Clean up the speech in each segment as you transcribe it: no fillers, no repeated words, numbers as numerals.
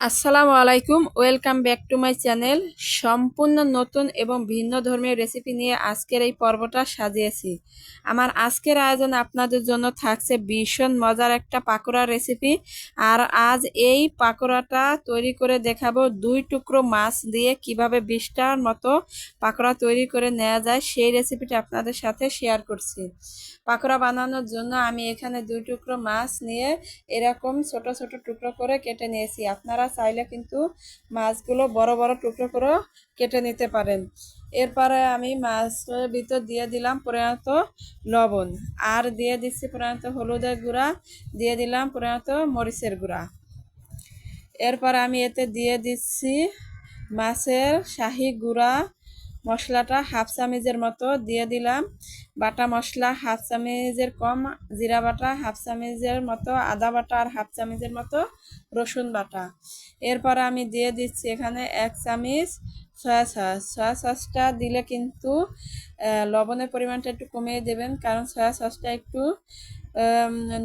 আসসালামু আলাইকুম, welcome back to my channel. সম্পূর্ণ নতুন এবং ভিন্ন ধর্মীয় রেসিপি নিয়ে আজকের এই পর্বটা সাজিয়েছি। আমার আজকের আয়োজন আপনাদের জন্য থাকছে ভীষণ মজার একটা পাকোড়া রেসিপি। আর আজ এই পাকোড়াটা তৈরি করে দেখাবো 2 টুকরো মাছ দিয়ে কিভাবে 20টার মতো পাকোড়া তৈরি করে নেওয়া যায়, সেই রেসিপিটা আপনাদের সাথে শেয়ার করছি। পাকোড়া বানানোর জন্য আমি এখানে 2 টুকরো মাছ নিয়ে এরকম ছোট ছোট টুকরো করে কেটে নিয়েছি। আপনারা চাইলে কিন্তু মাছগুলো বড় বড় টুকরো করে কেটে নিতে পারেন। এরপরে আমি মাছের ভিতর দিয়ে দিলাম পরিমাণত লবণ, আর দিয়ে দিচ্ছি পরিমাণত হলুদের গুঁড়া, দিয়ে দিলাম পরিমাণত মরিচের গুঁড়া। এরপর আমি এতে দিয়ে দিচ্ছি মাছের শাহি গুঁড়া মশলাটা হাফ চামচের মতো দিয়ে দিলাম, বাটা মশলা হাফ চামচের কম, জিরা বাটা হাফ চামচের মতো, আদা বাটা আর হাফ চামচের মতো রসুন বাটা। এরপর আমি দিয়ে দিচ্ছি এখানে 1 চামচ সয়া সসটা দিলে কিন্তু লবণের পরিমাণটা একটু কমিয়ে দেবেন, কারণ সয়া সসটা একটু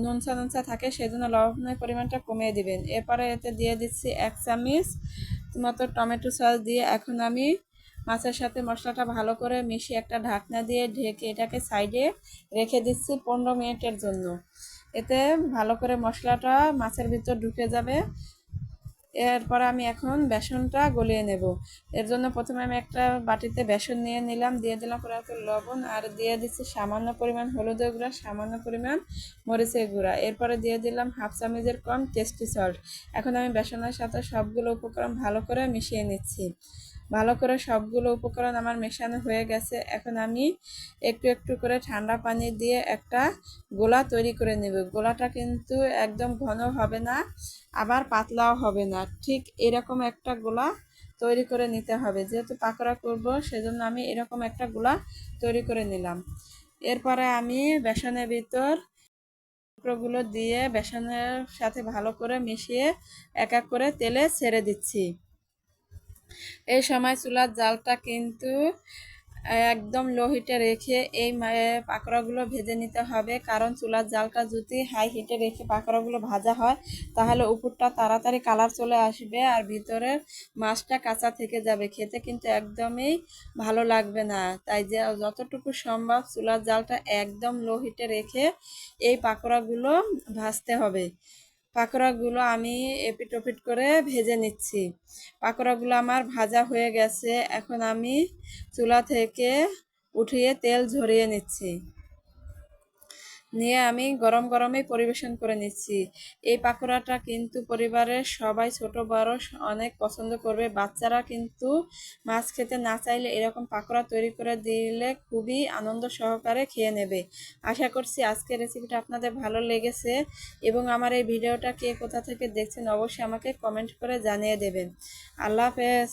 নুনচা নুনচা থাকে, সেই জন্য লবণের পরিমাণটা কমিয়ে দিবেন। এরপরে এতে দিয়ে দিচ্ছি 1 চামচ মতো টমেটো সস দিয়ে এখন আমি মাছের সাথে মশলাটা ভালো করে মিশিয়ে একটা ঢাকনা দিয়ে ঢেকে এটাকে সাইডে রেখে দিচ্ছি 15 মিনিটের জন্য। এতে ভালো করে মশলাটা মাছের ভিতর ঢুকে যাবে। এরপর আমি এখন বেসনটা গলিয়ে নেব। এর জন্য প্রথমে আমি একটা বাটিতে বেসন নিয়ে নিলাম, দিয়ে দিলাম পরিমাণ লবণ, আর দিয়ে দিচ্ছি সামান্য পরিমাণ হলুদের গুঁড়া, সামান্য পরিমাণ মরিচের গুঁড়া। এরপরে দিয়ে দিলাম হাফ চামচের কম টেস্টি সল্ট। এখন আমি বেসনের সাথে সবগুলো উপকরণ ভালো করে মিশিয়ে নিচ্ছি। ভালো করে সবগুলো উপকরণ আমার মেশানো হয়ে গেছে। এখন আমি একটু একটু করে ঠান্ডা পানি দিয়ে একটা গোলা তৈরি করে নেব। গোলাটা কিন্তু একদম ঘন হবে না, আবার পাতলাও হবে না, ঠিক এরকম একটা গোলা তৈরি করে নিতে হবে। যেহেতু পাকোড়া করব, সেজন্য আমি এরকম একটা গোলা তৈরি করে নিলাম। এরপরে আমি বেসনের ভিতর টুকরোগুলো দিয়ে বেসনের সাথে ভালো করে মিশিয়ে এক এক করে তেলে ছেড়ে দিচ্ছি। এই সময় চুলার জালটা কিন্তু একদম লো হিটে রেখে এই পাকোড়াগুলো ভেজে নিতে হবে, কারণ চুলার জালটা যদি হাই হিটে রেখে পাকোড়াগুলো ভাজা হয় তাহলে উপরটা তাড়াতাড়ি কালার চলে আসবে আর ভিতরের মাছটা কাঁচা থেকে যাবে, খেতে কিন্তু একদমই ভালো লাগবে না। তাই যে যতটুকু সম্ভব চুলার জালটা একদম লো হিটে রেখে এই পাকোড়াগুলো ভাজতে হবে। পাকোড়াগুলো আমি এপিট ওপিট করে ভেজে নিচ্ছি। পাকোড়াগুলো আমার ভাজা হয়ে গেছে, এখন আমি চুলা থেকে উঠিয়ে তেল ঝরিয়ে নিচ্ছি, নিয়ে আমি গরম গরমেই পরিবেশন করে নিচ্ছি। এই পাকোড়াটা কিন্তু পরিবারের সবাই ছোট বড় অনেক পছন্দ করবে। বাচ্চারা কিন্তু মাছ খেতে না চাইলে এরকম পাকোড়া তৈরি করে দিলে খুবই আনন্দ সহকারে খেয়ে নেবে। আশা করছি আজকের রেসিপিটা আপনাদের ভালো লেগেছে, এবং আমার এই ভিডিওটা কে কোথা থেকে দেখছেন অবশ্যই আমাকে কমেন্ট করে জানিয়ে দেবেন। আল্লাহ হাফেজ।